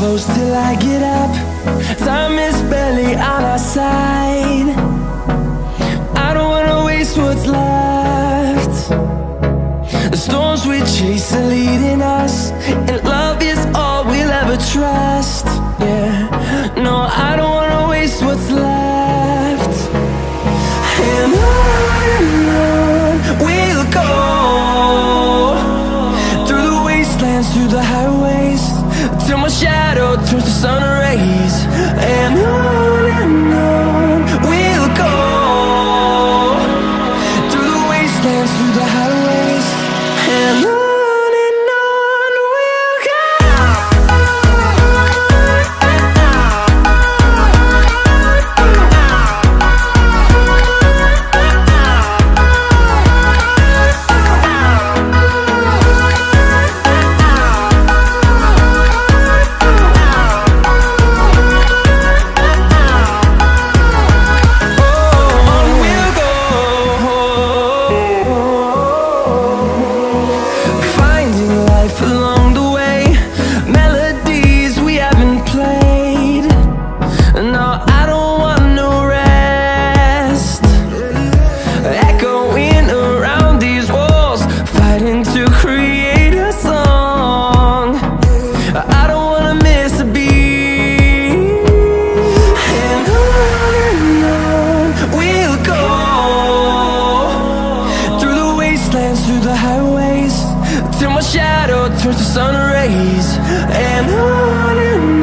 close till I get up. Time is barely on our side. I don't wanna waste what's left. The storms we chase are leading us, and love is all we'll ever trust. Yeah, no, I don't wanna waste what's left. And on we'll go, through the wastelands, through the highways, till my shadow turns to sun rays. And on we'll go, through the wastelands, through the highways, and on. Through the highways, till my shadow turns to sun rays. And on